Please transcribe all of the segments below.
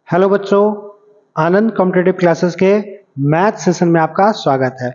Hello बच्चों, आनंद competitive classes के math session में आपका स्वागत है।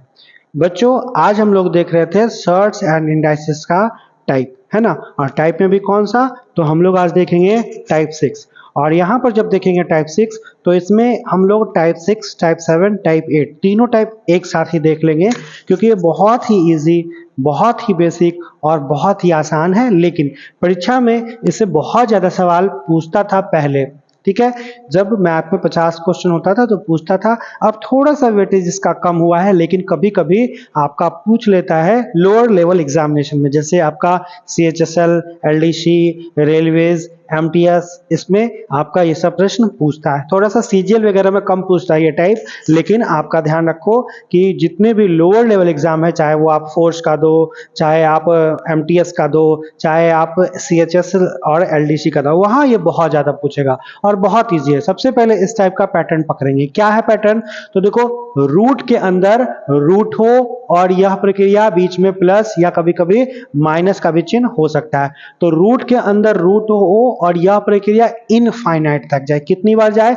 बच्चों, आज हम लोग देख रहे थे सर्ट्स एंड इंडाइसेस का टाइप, है ना। और टाइप में भी कौन सा, तो हम लोग आज देखेंगे टाइप 6। और यहाँ पर जब देखेंगे टाइप 6 तो इसमें हम लोग टाइप 6, टाइप 7, टाइप 8 तीनों टाइप एक साथ ही देख लेंगे, क्योंकि ये बहुत ही इजी, बहुत ही बेसिक और बहुत ही आसान है। लेकिन परीक्षा में इससे बहुत ज़्यादा सवाल पूछता था पहले, ठीक है। जब मैथ में 50 क्वेश्चन होता था तो पूछता था। अब थोड़ा सा वेटेज इसका कम हुआ है, लेकिन कभी कभी आपका पूछ लेता है लोअर लेवल एग्जामिनेशन में, जैसे आपका CHSL, LDC, रेलवेज, MTS, इसमें आपका ये सब प्रश्न पूछता है। थोड़ा सा CGL वगैरह में कम पूछता है ये टाइप, लेकिन आपका ध्यान रखो कि जितने भी लोअर लेवल एग्जाम है, चाहे वो आप फोर्स का दो, चाहे आप MTS का दो, चाहे आप CHSL और LDC का दो, वहाँ ये बहुत ज़्यादा पूछेगा और बहुत ईजी है। सबसे पहले इस टाइप का पैटर्न पकड़ेंगे। क्या है पैटर्न, तो देखो, रूट के अंदर रूट हो और यह प्रक्रिया बीच में प्लस या कभी कभी माइनस का भी चिन्ह हो सकता है। तो रूट के अंदर रूट हो और यह प्रक्रिया इनफाइनाइट तक जाए। कितनी बार जाए,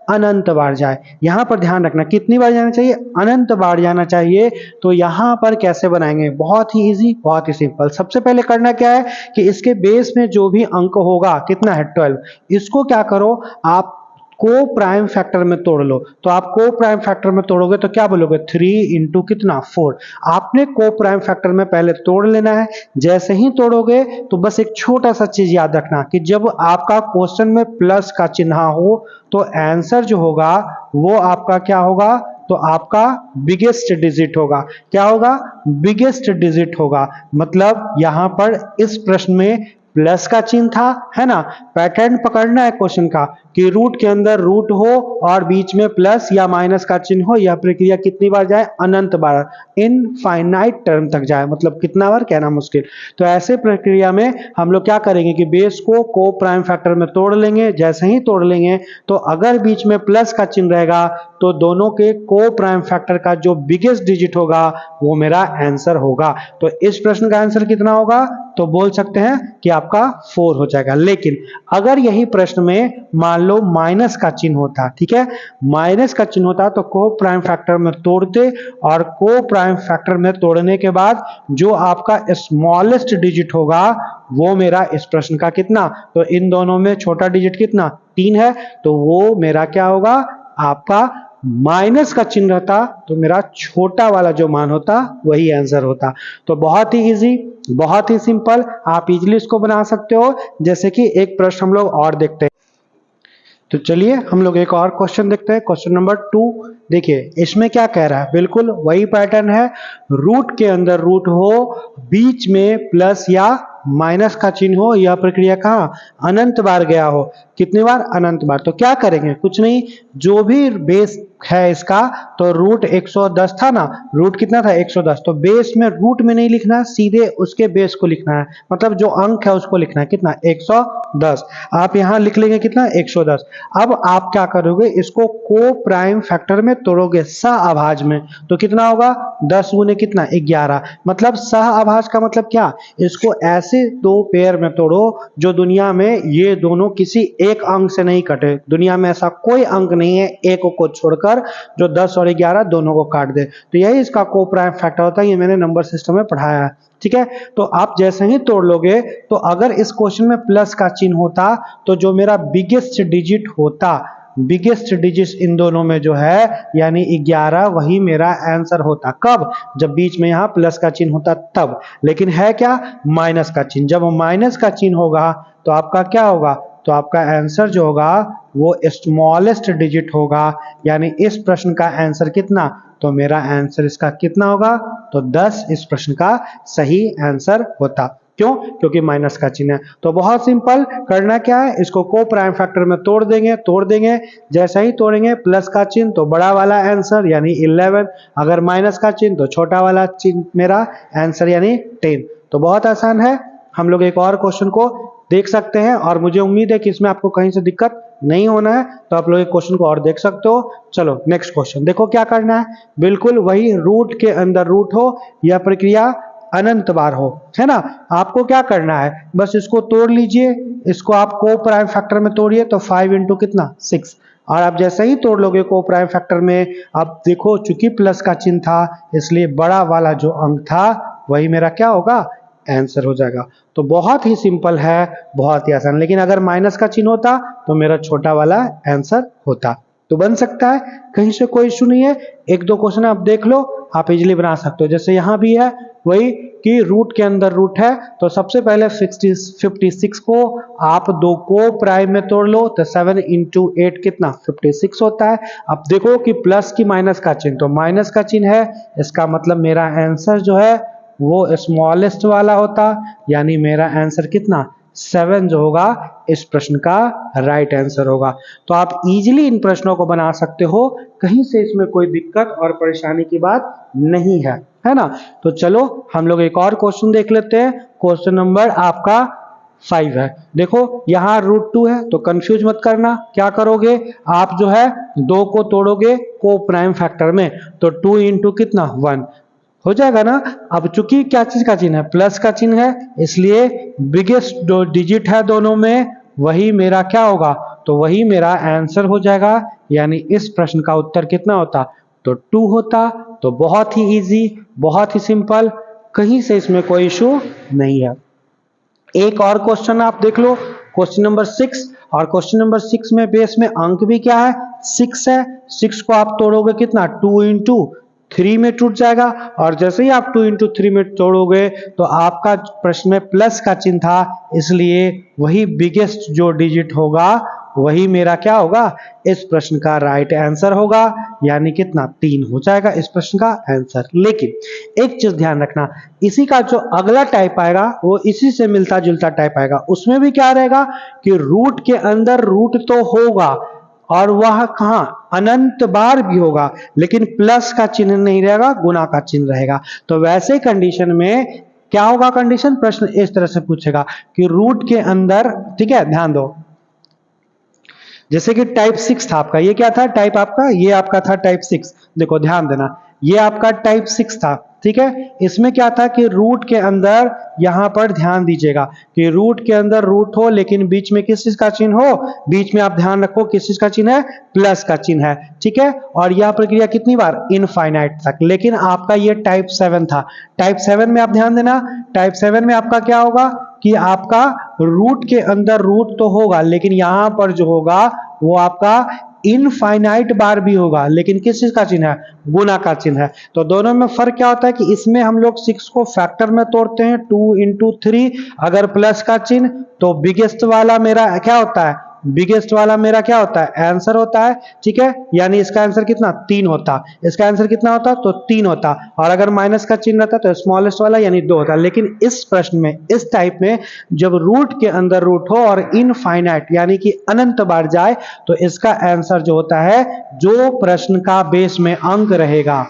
अनंत बार जाए। यहां पर ध्यान रखना, कितनी बार जाना चाहिए, अनंत बार जाना चाहिए। तो यहां पर कैसे बनाएंगे, बहुत ही इजी, बहुत ही सिंपल। सबसे पहले करना क्या है कि इसके बेस में जो भी अंक होगा, कितना है 12, इसको क्या करो, आप को प्राइम फैक्टर में तोड़ लो। तो आप को प्राइम फैक्टर में तोड़ोगे तो क्या बोलोगे, 3 इंटू कितना, 4। आपने को प्राइम फैक्टर में पहले तोड़ लेना है। जैसे ही तोड़ोगे तो बस एक छोटा सा चीज याद रखना कि जब आपका क्वेश्चन में प्लस का चिन्ह हो तो आंसर जो होगा वो आपका क्या होगा, तो आपका बिगेस्ट डिजिट होगा। क्या होगा, बिगेस्ट डिजिट होगा। मतलब यहां पर इस प्रश्न में प्लस का चिन्ह था, है ना। पैटर्न पकड़ना है क्वेश्चन का कि रूट के अंदर रूट हो और बीच में प्लस या माइनस का चिन्ह हो। यह प्रक्रिया कितनी बार जाए, अनंत बार, इनफाइनाइट टर्म तक जाए। मतलब कितना बार, कहना मुश्किल। तो ऐसे प्रक्रिया में हम लोग क्या करेंगे कि बेस को प्राइम फैक्टर में तोड़ लेंगे। जैसे ही तोड़ लेंगे तो अगर बीच में प्लस का चिन्ह रहेगा तो दोनों के को प्राइम फैक्टर का जो बिगेस्ट डिजिट होगा वो मेरा आंसर होगा। तो इस प्रश्न का आंसर कितना होगा, तो बोल सकते हैं कि आपका 4 हो जाएगा। लेकिन अगर यही प्रश्न में मान लो माइनस का चिन्ह होता, ठीक है, माइनस का चिन्ह होता तो को प्राइम फैक्टर में तोड़ते, और को प्राइम फैक्टर में तोड़ने के बाद जो आपका स्मॉलेस्ट डिजिट होगा वो मेरा इस प्रश्न का कितना, तो इन दोनों में छोटा डिजिट कितना, 3 है, तो वो मेरा क्या होगा, आपका माइनस का चिन्ह रहता तो मेरा छोटा वाला जो मान होता वही आंसर होता। तो बहुत ही इजी, बहुत ही सिंपल, आप इजीली इसको बना सकते हो। जैसे कि एक प्रश्न हम लोग और देखते हैं। तो चलिए हम लोग एक और क्वेश्चन देखते हैं, क्वेश्चन नंबर 2। देखिए इसमें क्या कह रहा है, बिल्कुल वही पैटर्न है। रूट के अंदर रूट हो, बीच में प्लस या माइनस का चिन्ह हो, यह प्रक्रिया कहाँ, अनंत बार गया हो। कितनी बार, अनंत बार। तो क्या करेंगे, कुछ नहीं, जो भी बेस है इसका, तो रूट 110 था ना, रूट कितना था 110, तो बेस में रूट में नहीं लिखना, सीधे उसके बेस को लिखना है। मतलब जो अंक है उसको लिखना है, कितना, 110। आप यहां लिख लेंगे कितना, 110। अब आप क्या करोगे, इसको को प्राइम फैक्टर में तोड़ोगे सहअभाज्य में, तो कितना होगा, 10 गुने कितना, 11। मतलब सहअभाज्य का मतलब क्या, इसको ऐसे दो पेयर में तोड़ो जो दुनिया में ये दोनों किसी एक अंक से नहीं कटे। दुनिया में ऐसा कोई अंक नहीं है एक को छोड़कर जो 10 और 11 दोनों को काट दे। तो यही इसका को प्राइम फैक्टर होता है, ये मैंने नंबर सिस्टम में पढ़ाया है, ठीक है। तो आप जैसे ही तोड़ लोगे, तो अगर इस क्वेश्चन में प्लस का चिन्ह होता तो जो मेरा बिगेस्ट डिजिट होता, बिगेस्ट डिजिट इन दोनों में जो है यानी 11, वही मेरा आंसर होता। कब, जब बीच में यहाँ प्लस का चिन्ह होता तब। लेकिन है क्या, माइनस का चिन्ह। जब माइनस का चिन्ह होगा तो आपका क्या होगा, तो आपका आंसर जो होगा वो स्मॉलेस्ट डिजिट होगा। यानी इस प्रश्न का आंसर कितना, तो मेरा आंसर इसका कितना होगा, तो 10 इस प्रश्न का सही आंसर होता। क्यों, क्योंकि माइनस का चिन्ह है। तो बहुत सिंपल, करना क्या है, इसको को प्राइम फैक्टर में तोड़ देंगे। जैसे ही तोड़ेंगे प्लस का चिन्ह तो बड़ा वाला आंसर यानी 11, अगर माइनस का चिन्ह तो छोटा वाला चिन्ह मेरा आंसर यानी 10। तो बहुत आसान है। हम लोग एक और क्वेश्चन को देख सकते हैं, और मुझे उम्मीद है कि इसमें आपको कहीं से दिक्कत नहीं होना है, तो आप लोग एक क्वेश्चन को और देख सकते हो। चलो नेक्स्ट क्वेश्चन देखो क्या करना है, बिल्कुल वही, रूट के अंदर रूट हो, यह प्रक्रिया अनंत बार हो, है ना। आपको क्या करना है, बस इसको तोड़ लीजिए, इसको आप को प्राइम फैक्टर में तोड़िए, तो 5 इंटू कितना, 6। और आप जैसे ही तोड़ लोगे को प्राइम फैक्टर में, अब देखो चूंकि प्लस का चिन्ह था इसलिए बड़ा वाला जो अंक था वही मेरा क्या होगा, आंसर हो जाएगा। तो बहुत ही सिंपल है, बहुत ही आसान। लेकिन अगर माइनस का चिन्ह होता तो मेरा छोटा वाला आंसर होता। तो बन सकता है, कहीं से कोई इशू नहीं है। एक दो क्वेश्चन आप देख लो, आप इजीली बना सकते हो। जैसे यहाँ भी है वही कि रूट के अंदर रूट है, तो सबसे पहले 56 को आप दो को प्राइम में तोड़ लो तो 7 इंटू 8 कितना 56 होता है। अब देखो कि प्लस की माइनस का चिन्ह, तो माइनस का चिन्ह है, इसका मतलब मेरा आंसर जो है वो स्मॉलेस्ट वाला होता, यानी मेरा आंसर कितना 7 जो होगा इस प्रश्न का राइट आंसर होगा। तो आप इजीली इन प्रश्नों को बना सकते हो, कहीं से इसमें कोई दिक्कत और परेशानी की बात नहीं है, है ना। तो चलो हम लोग एक और क्वेश्चन देख लेते हैं। क्वेश्चन नंबर आपका 5 है। देखो यहाँ √2 है, तो कंफ्यूज मत करना। क्या करोगे आप, जो है 2 को तोड़ोगे को प्राइम फैक्टर में, तो 2 इंटू कितना 1 हो जाएगा ना। अब चूंकि क्या चीज का चिन्ह है, प्लस का चिन्ह है, इसलिए बिगेस्ट जो डिजिट है दोनों में वही मेरा क्या होगा, तो वही मेरा आंसर हो जाएगा। यानी इस प्रश्न का उत्तर कितना होता, तो 2 होता। तो बहुत ही इजी, बहुत ही सिंपल, कहीं से इसमें कोई इशू नहीं है। एक और क्वेश्चन आप देख लो, क्वेश्चन नंबर 6। और क्वेश्चन नंबर 6 में बेस में अंक भी क्या है, 6 है। 6 को आप तोड़ोगे कितना 2 इंटू 3 में टूट जाएगा। और जैसे ही आप 2 इंटू 3 में तोड़ोगे तो आपका प्रश्न में प्लस का चिन्ह था, इसलिए वही बिगेस्ट जो डिजिट होगा वही मेरा क्या होगा, इस प्रश्न का राइट आंसर होगा। यानी कितना 3 हो जाएगा इस प्रश्न का आंसर। लेकिन एक चीज ध्यान रखना, इसी का जो अगला टाइप आएगा वो इसी से मिलता जुलता टाइप आएगा। उसमें भी क्या रहेगा कि रूट के अंदर रूट तो होगा और वह कहां अनंत बार भी होगा, लेकिन प्लस का चिन्ह नहीं रहेगा, गुना का चिन्ह रहेगा। तो वैसे कंडीशन में क्या होगा, कंडीशन प्रश्न इस तरह से पूछेगा कि रूट के अंदर, ठीक है ध्यान दो, जैसे कि टाइप 6 था आपका, ये क्या था टाइप आपका, ये आपका था टाइप 6। देखो ध्यान देना, ये आपका टाइप 6 था, ठीक है। इसमें क्या था कि रूट के अंदर, यहां पर ध्यान दीजिएगा कि रूट के अंदर रूट हो लेकिन बीच में किस चीज का चिन्ह हो, बीच में आप ध्यान रखो किस चीज का चिन्ह है, प्लस का चिन्ह है, ठीक है। और यह प्रक्रिया कितनी बार, इनफाइनाइट तक। लेकिन आपका ये टाइप 7 था। टाइप 7 में आप ध्यान देना, टाइप 7 में आपका क्या होगा कि आपका रूट के अंदर रूट तो होगा, लेकिन यहां पर जो होगा वो आपका इनफाइनाइट बार भी होगा, लेकिन किस चीज का चिन्ह है, गुना का चिन्ह है। तो दोनों में फर्क क्या होता है कि इसमें हम लोग 6 को फैक्टर में तोड़ते हैं 2 इंटू 3, अगर प्लस का चिन्ह तो बिगेस्ट वाला मेरा क्या होता है, बिगेस्ट वाला मेरा क्या होता है, आंसर होता है, ठीक है। यानी इसका आंसर कितना 3 होता, इसका आंसर कितना होता तो 3 होता। और अगर माइनस का चिन्ह रहता तो स्मॉलेस्ट वाला यानी 2 होता। लेकिन इस प्रश्न में, इस टाइप में, जब रूट के अंदर रूट हो और इनफाइनाइट यानी कि अनंत बार जाए, तो इसका आंसर जो होता है, जो प्रश्न का बेस में अंक रहेगा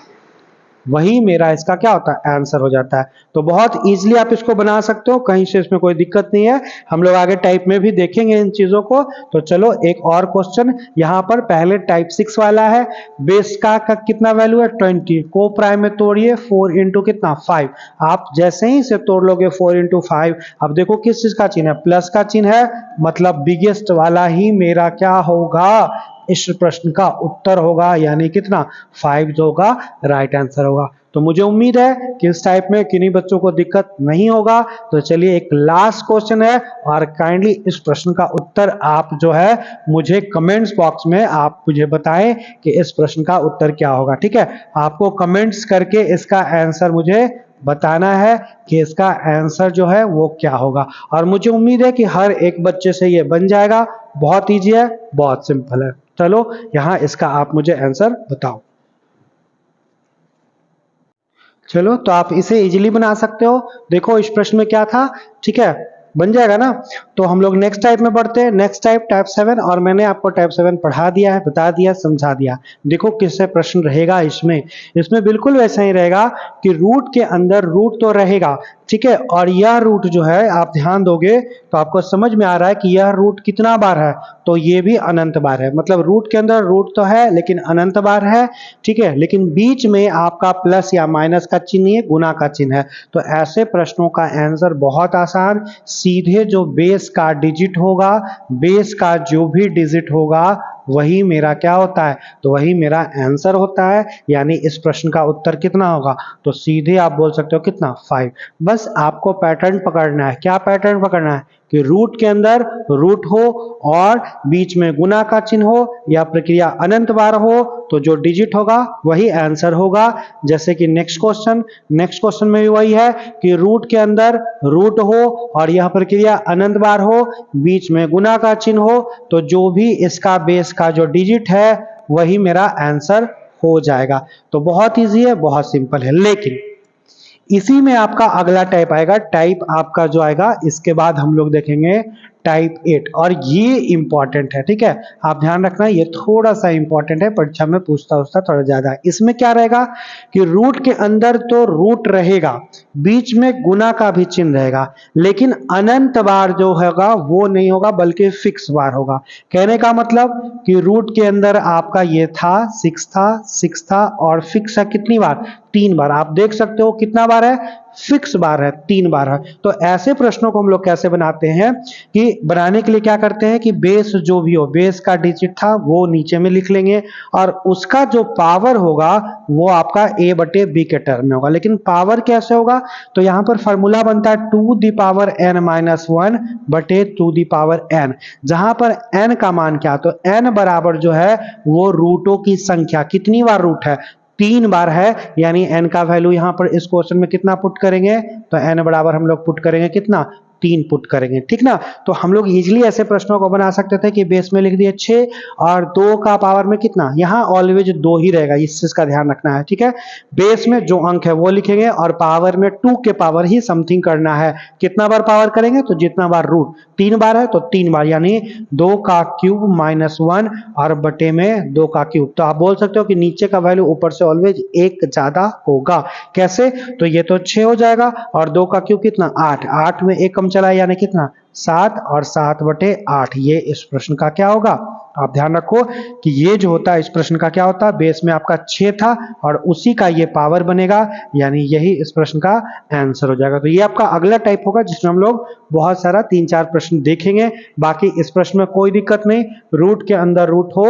वही मेरा इसका क्या होता है, आंसर हो जाता है। तो बहुत इजीली आप इसको बना सकते हो, कहीं से इसमें कोई दिक्कत नहीं है। हम लोग आगे टाइप में भी देखेंगे इन चीजों को। तो चलो एक और क्वेश्चन, यहाँ पर पहले टाइप 6 वाला है, बेस का कितना वैल्यू है 20, को प्राइम में तोड़िए 4 इंटू कितना 5। आप जैसे ही से तोड़ लोगे 4 इंटू 5, अब देखो किस चीज का चिन्ह है, प्लस का चिन्ह है, मतलब बिगेस्ट वाला ही मेरा क्या होगा, इस प्रश्न का उत्तर होगा। यानी कितना 5 जो होगा राइट आंसर होगा। तो मुझे उम्मीद है कि इस टाइप में किन्हीं बच्चों को दिक्कत नहीं होगा। तो चलिए एक लास्ट क्वेश्चन है, और काइंडली इस प्रश्न का उत्तर आप जो है मुझे कमेंट्स बॉक्स में आप मुझे बताएं कि इस प्रश्न का उत्तर क्या होगा, ठीक है। आपको कमेंट्स करके इसका आंसर मुझे बताना है कि इसका आंसर जो है वो क्या होगा। और मुझे उम्मीद है कि हर एक बच्चे से ये बन जाएगा। बहुत ईजी है, बहुत सिंपल है। चलो यहां इसका आप मुझे आंसर बताओ। चलो तो आप इसे इजीली बना सकते हो। देखो इस प्रश्न में क्या था, ठीक है, बन जाएगा ना। तो हम लोग नेक्स्ट टाइप में बढ़ते हैं। नेक्स्ट टाइप 7, और मैंने आपको टाइप 7 पढ़ा दिया है, बता दिया, समझा दिया। देखो किससे प्रश्न रहेगा इसमें, इसमें बिल्कुल वैसा ही रहेगा कि रूट के अंदर रूट तो रहेगा, ठीक है। और यह रूट जो है आप ध्यान दोगे तो आपको समझ में आ रहा है कि यह रूट कितना बार है, तो ये भी अनंत बार है। मतलब रूट के अंदर रूट तो है लेकिन अनंत बार है, ठीक है। लेकिन बीच में आपका प्लस या माइनस का चिन्ह है, गुना का चिन्ह है। तो ऐसे प्रश्नों का आंसर बहुत आसान, सीधे जो बेस का डिजिट होगा, बेस का जो भी डिजिट होगा वही मेरा क्या होता है, तो वही मेरा आंसर होता है। यानी इस प्रश्न का उत्तर कितना होगा, तो सीधे आप बोल सकते हो कितना 5। बस आपको पैटर्न पकड़ना है। क्या पैटर्न पकड़ना है कि रूट के अंदर रूट हो और बीच में गुना का चिन्ह हो या प्रक्रिया अनंत बार हो, तो जो डिजिट होगा वही आंसर होगा। जैसे कि नेक्स्ट क्वेश्चन में भी वही है कि रूट के अंदर रूट हो और यह प्रक्रिया अनंत बार हो, बीच में गुना का चिन्ह हो, तो जो भी इसका बेस का जो डिजिट है वही मेरा आंसर हो जाएगा। तो बहुत इजी है, बहुत सिंपल है। लेकिन इसी में आपका अगला टाइप आएगा, टाइप आपका जो आएगा इसके बाद हम लोग देखेंगे टाइप 8, और ये इंपॉर्टेंट है। ठीक है, आप ध्यान रखना, ये थोड़ा सा इंपॉर्टेंट है, परीक्षा में पूछता थोड़ा ज्यादा है। इसमें क्या रहेगा कि रूट के अंदर तो रूट रहेगा, बीच में गुना का भी चिन्ह रहेगा, लेकिन अनंत बार जो होगा वो नहीं होगा बल्कि फिक्स बार होगा। कहने का मतलब कि रूट के अंदर आपका ये था 6 था और फिक्स है कितनी बार, 3 बार। आप देख सकते हो कितना बार है, फिक्स बार है, 3 बार है। तो ऐसे प्रश्नों को हम लोग कैसे बनाते हैं कि बनाने के लिए क्या करते हैं कि बेस जो भी हो, बेस का डिजिट था वो नीचे में लिख लेंगे और उसका जो पावर होगा वो आपका a बटे b के टर्म में होगा। लेकिन पावर कैसे होगा, तो यहां पर फॉर्मूला बनता है 2 दी पावर n माइनस 1 बटे 2 दी पावर n, जहां पर n का मान क्या, तो n बराबर जो है वो रूटों की संख्या, कितनी बार रूट है, 3 बार है। यानी n का वैल्यू यहां पर इस क्वेश्चन में कितना पुट करेंगे, तो n बराबर हम लोग पुट करेंगे कितना, 3 पुट करेंगे। ठीक ना, तो हम लोग इजीली ऐसे प्रश्नों को बना सकते थे कि बेस में लिख दिए 6 और 2 का पावर में कितना, यहां ऑलवेज 2 ही रहेगा, इस चीज का ध्यान रखना है। ठीक है, बेस में जो अंक है वो लिखेंगे और पावर में 2 के पावर ही समथिंग करना है। कितना बार पावर करेंगे, तो जितना बार रूट, 3 बार है तो 3 बार, यानी 2 का क्यूब माइनस 1 और बटे में 2 का क्यूब। तो आप बोल सकते हो कि नीचे का वैल्यू ऊपर से ऑलवेज 1 ज्यादा होगा। कैसे, तो ये तो 6 हो जाएगा और 2 का क्यूब कितना, 8, 8 में 1 कम चला यानी कितना, 7 और 7 बटे 8। ये इस प्रश्न का क्या होगा, आप ध्यान रखो कि ये जो होता है इस प्रश्न का क्या होता है, बेस में आपका 6 था और उसी का ये पावर बनेगा, यानी यही इस प्रश्न का आंसर हो जाएगा। तो ये आपका अगला टाइप होगा जिसमें हम लोग बहुत सारा 3-4 प्रश्न देखेंगे। बाकी इस प्रश्न में कोई दिक्कत नहीं, रूट के अंदर रूट हो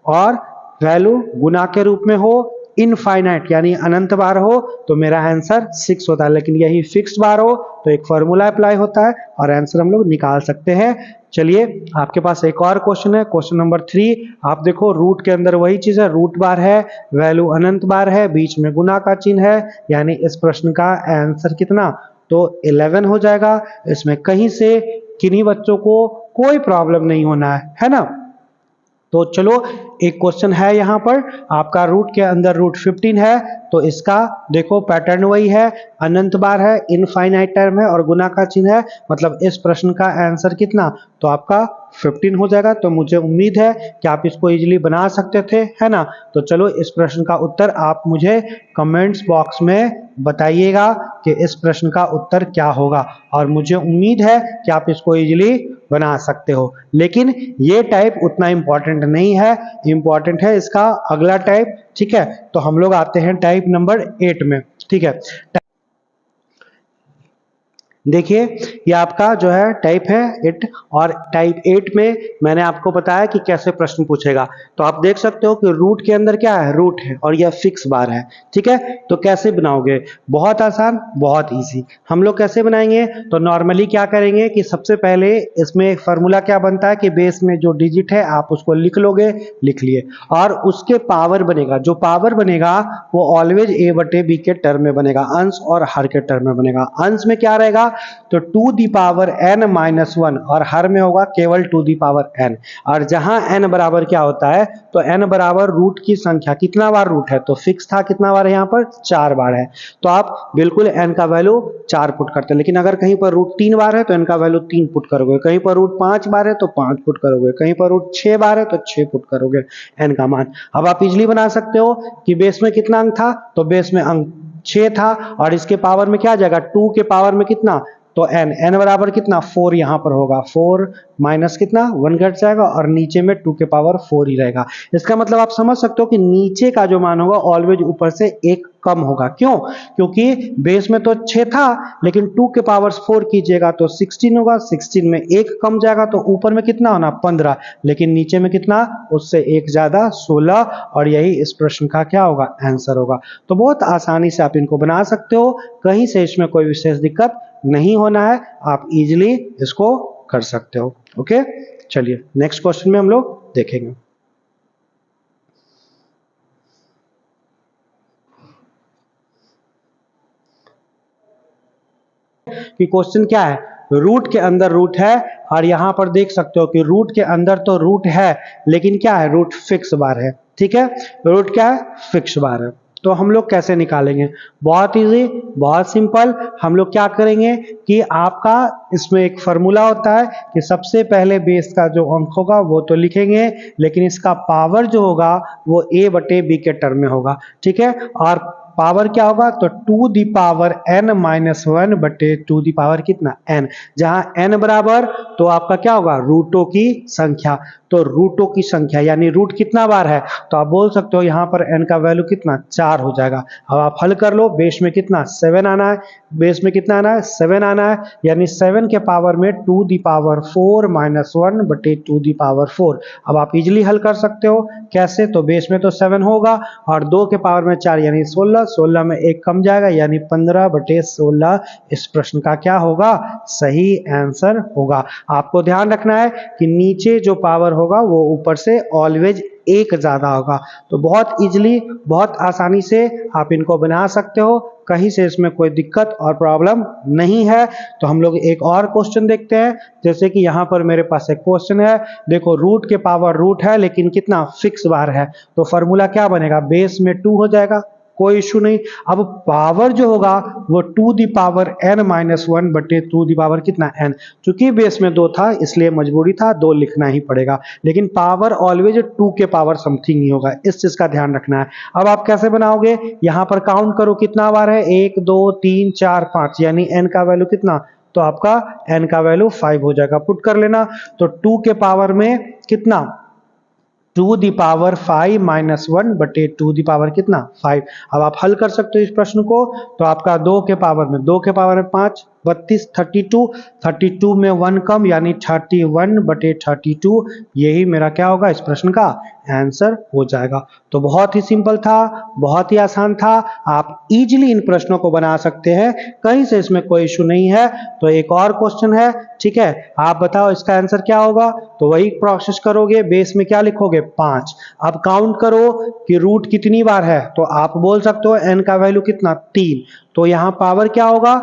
और वैल्यू गुना के रूप में हो, इनफाइनाइट यानी अनंत बार हो, तो मेरा आंसर 6 होता है। लेकिन यही फिक्स्ड बार हो तो एक फॉर्मूला अप्लाई होता है और आंसर हम लोग निकाल सकते हैं। चलिए आपके पास एक और क्वेश्चन है, क्वेश्चन नंबर 3। आप देखो रूट के अंदर वही चीज है, रूट बार है, वैल्यू अनंत बार है, बीच में गुना का चिन्ह है, यानी इस प्रश्न का आंसर कितना, तो 11 हो जाएगा। इसमें कहीं से किन्हीं बच्चों को कोई प्रॉब्लम नहीं होना है ना। तो चलो एक क्वेश्चन है यहाँ पर, आपका रूट के अंदर रूट 15 है, तो इसका देखो पैटर्न वही है, अनंत बार है, इनफाइनाइट टर्म है और गुना का चिन्ह है, मतलब इस प्रश्न का आंसर कितना, तो आपका 15 हो जाएगा। तो मुझे उम्मीद है कि आप इसको इजीली बना सकते थे, है ना। तो चलो इस प्रश्न का उत्तर आप मुझे कमेंट्स बॉक्स में बताइएगा कि इस प्रश्न का उत्तर क्या होगा, और मुझे उम्मीद है कि आप इसको इजीली बना सकते हो। लेकिन ये टाइप उतना इंपॉर्टेंट नहीं है, इंपॉर्टेंट है इसका अगला टाइप। ठीक है, तो हम लोग आते हैं टाइप नंबर 8 में। ठीक है, देखिए ये आपका जो है टाइप है 8, और टाइप 8 में मैंने आपको बताया कि कैसे प्रश्न पूछेगा। तो आप देख सकते हो कि रूट के अंदर क्या है, रूट है और यह फिक्स बार है। ठीक है, तो कैसे बनाओगे, बहुत आसान, बहुत इजी। हम लोग कैसे बनाएंगे, तो नॉर्मली क्या करेंगे कि सबसे पहले इसमें फॉर्मूला क्या बनता है कि बेस में जो डिजिट है आप उसको लिख लोगे, लिख लिए, और उसके पावर बनेगा, जो पावर बनेगा वो ऑलवेज a बटे b के टर्म में बनेगा, अंश और हर के टर्म में बनेगा। अंश में क्या रहेगा, तो 2 दी पावर n माइनस 1 और हर में होगा केवल 2 दी पावर n। और जहां n बराबर क्या होता है, तो n बराबर रूट की संख्या, कितना बार रूट है, तो फिक्स था कितना बार है, यहाँ पर 4 बार है। तो आप बिल्कुल n का वैल्यू 4 पुट करते हैं। लेकिन अगर कहीं पर रूट 3 बार है तो n का वैल्यू 3 पुट करोगे, कहीं पर रूट 5 बार है तो 5 पुट करोगे, कहीं पर रूट 6 बार है तो 6 पुट करोगे n का मान। अब आप इजिली बना सकते हो कि बेस में कितना अंक था, तो बेस में अंक 6 था और इसके पावर में क्या आ जाएगा, 2 के पावर में कितना, तो n बराबर कितना 4 यहां पर होगा, 4 माइनस कितना 1 घट जाएगा और नीचे में 2 के पावर 4 ही रहेगा। इसका मतलब आप समझ सकते हो कि नीचे का जो मान होगा ऑलवेज ऊपर से 1 कम होगा। क्यों? क्योंकि बेस में तो 6 था, लेकिन 2 के पावर 4 कीजिएगा तो 16 होगा, 16 में 1 कम जाएगा तो ऊपर में कितना होना 15, लेकिन नीचे में कितना, उससे 1 ज्यादा 16, और यही इस प्रश्न का क्या होगा, आंसर होगा। तो बहुत आसानी से आप इनको बना सकते हो, कहीं से इसमें कोई विशेष दिक्कत नहीं होना है, आप इजीली इसको कर सकते हो। ओके, चलिए नेक्स्ट क्वेश्चन में हम लोग देखेंगे। कि क्वेश्चन क्या है, रूट के अंदर रूट है, और यहां पर देख सकते हो कि रूट के अंदर तो रूट है, लेकिन क्या है, रूट फिक्स बार है। ठीक है, रूट क्या है, फिक्स बार है। तो हम लोग कैसे निकालेंगे, बहुत इजी, बहुत सिंपल। हम लोग क्या करेंगे कि आपका इसमें एक फॉर्मूला होता है कि सबसे पहले बेस का जो अंक होगा वो तो लिखेंगे, लेकिन इसका पावर जो होगा वो a बटे b के टर्म में होगा। ठीक है, और पावर क्या होगा, तो 2 दी पावर n माइनस 1 बटे 2 दी पावर कितना, n, जहां n बराबर तो आपका क्या होगा, रूटों की संख्या। तो रूटों की संख्या यानी रूट कितना बार है, तो आप बोल सकते हो यहाँ पर n का वैल्यू कितना, 4 हो जाएगा। अब आप हल कर लो, बेस में कितना 7 आना है, बेस में कितना आना है, 7 आना है, यानी 7 के पावर में 2 दी पावर 4 माइनस 1 बटे 2 दी पावर 4। अब आप इजिली हल कर सकते हो, कैसे, तो बेस में तो 7 होगा, और 2 के पावर में 4 यानी 16, 16 में 1 कम जाएगा यानी 15 बटे 16 इस प्रश्न का क्या होगा, सही आंसर होगा। आपको ध्यान रखना है कि नीचे जो पावर होगा वो ऊपर से ऑलवेज 1 ज्यादा होगा। तो बहुत इजीली, बहुत आसानी से आप इनको बना सकते हो, कहीं से इसमें कोई दिक्कत और प्रॉब्लम नहीं है। तो हम लोग एक और क्वेश्चन देखते हैं, जैसे कि यहाँ पर मेरे पास एक क्वेश्चन है, देखो रूट के पावर रूट है, लेकिन कितना, फिक्स बार है, तो फॉर्मूला क्या बनेगा, बेस में 2 हो जाएगा, कोई इशू नहीं। अब पावर जो होगा वो 2 दी पावर n माइनस 1 बटे 2 दी पावर कितना, n, चूंकि बेस में 2 था इसलिए मजबूरी था 2 लिखना ही पड़ेगा, लेकिन पावर ऑलवेज 2 के पावर समथिंग ही होगा, इस चीज का ध्यान रखना है। अब आप कैसे बनाओगे, यहां पर काउंट करो कितना बार है, 1 2 3 4 5, यानी n का वैल्यू कितना, तो आपका n का वैल्यू 5 हो जाएगा, पुट कर लेना। तो 2 के पावर में कितना, 2 दी पावर 5 माइनस 1 बटे 2 दी पावर कितना, 5। अब आप हल कर सकते हो इस प्रश्न को, तो आपका 2 के पावर में 2 के पावर में 5, 32, 32, 32 में 1 कम यानी 31 बटे 32, यही मेरा क्या होगा, इस प्रश्न का आंसर हो जाएगा। तो बहुत ही सिंपल था, बहुत ही आसान था, आप इजीली इन प्रश्नों को बना सकते हैं, कहीं से इसमें कोई इशू नहीं है। तो एक और क्वेश्चन है, ठीक है, आप बताओ इसका आंसर क्या होगा, तो वही प्रोसेस करोगे, बेस में क्या लिखोगे, 5। अब काउंट करो कि रूट कितनी बार है, तो आप बोल सकते हो n का वैल्यू कितना, 3, तो यहाँ पावर क्या होगा,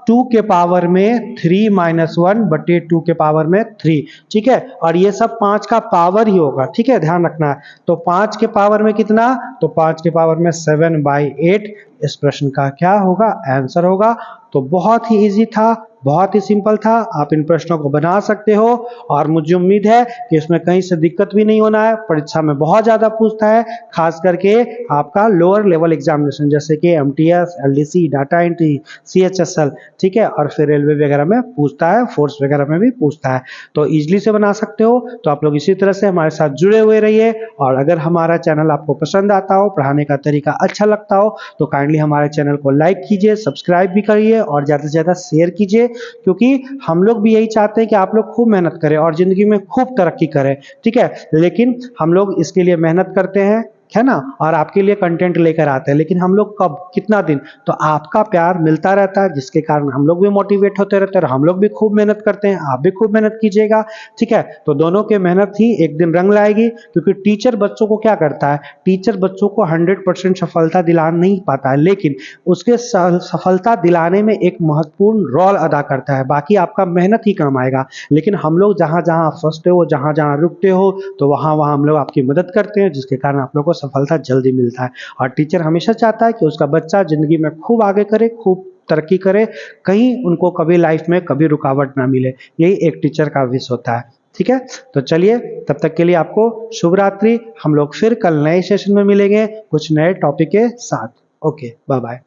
2 के पावर में 3 माइनस 1 बटे 2 के पावर में 3। ठीक है, और ये सब 5 का पावर ही होगा, ठीक है, ध्यान रखना है। तो 5 के पावर में कितना, तो 5 के पावर में 7/8 इस प्रश्न का क्या होगा, आंसर होगा। तो बहुत ही इजी था, बहुत ही सिंपल था, आप इन प्रश्नों को बना सकते हो, और मुझे उम्मीद है कि इसमें कहीं से दिक्कत भी नहीं होना है। परीक्षा में बहुत ज्यादा पूछता है, खास करके आपका लोअर लेवल एग्जामिनेशन जैसे कि MTS, LDC, data entry, CHSL, ठीक है, और फिर रेलवे वगैरह में पूछता है, फोर्स वगैरह में भी पूछता है, तो इजिली से बना सकते हो। तो आप लोग इसी तरह से हमारे साथ जुड़े हुए रहिए, और अगर हमारा चैनल आपको पसंद आता हो, पढ़ाने का तरीका अच्छा लगता हो, तो काइंडली हमारे चैनल को लाइक कीजिए, सब्सक्राइब भी करिए, और ज्यादा से ज्यादा शेयर कीजिए, क्योंकि हम लोग भी यही चाहते हैं कि आप लोग खूब मेहनत करें और जिंदगी में खूब तरक्की करें। ठीक है, लेकिन हम लोग इसके लिए मेहनत करते हैं, है ना, और आपके लिए कंटेंट लेकर आते हैं, लेकिन हम लोग कब, कितना दिन, तो आपका प्यार मिलता रहता है, जिसके कारण हम लोग भी मोटिवेट होते रहते हैं, और हम लोग भी खूब मेहनत करते हैं, आप भी खूब मेहनत कीजिएगा। ठीक है, तो दोनों के मेहनत ही एक दिन रंग लाएगी, क्योंकि टीचर बच्चों को क्या करता है, टीचर बच्चों को 100% सफलता दिला नहीं पाता है, लेकिन उसके सफलता दिलाने में एक महत्वपूर्ण रोल अदा करता है, बाकी आपका मेहनत ही काम आएगा। लेकिन हम लोग जहां जहां फंसते हो, जहां जहां रुकते हो, तो वहां वहां हम लोग आपकी मदद करते हैं, जिसके कारण आप लोग को सफलता जल्दी मिलता है। और टीचर हमेशा चाहता है कि उसका बच्चा जिंदगी में खूब आगे करे, खूब तरक्की करे, कहीं उनको कभी लाइफ में कभी रुकावट ना मिले, यही एक टीचर का विश होता है। ठीक है, तो चलिए तब तक के लिए आपको शुभ रात्रि। हम लोग फिर कल नए सेशन में मिलेंगे कुछ नए टॉपिक के साथ। Okay, bye bye.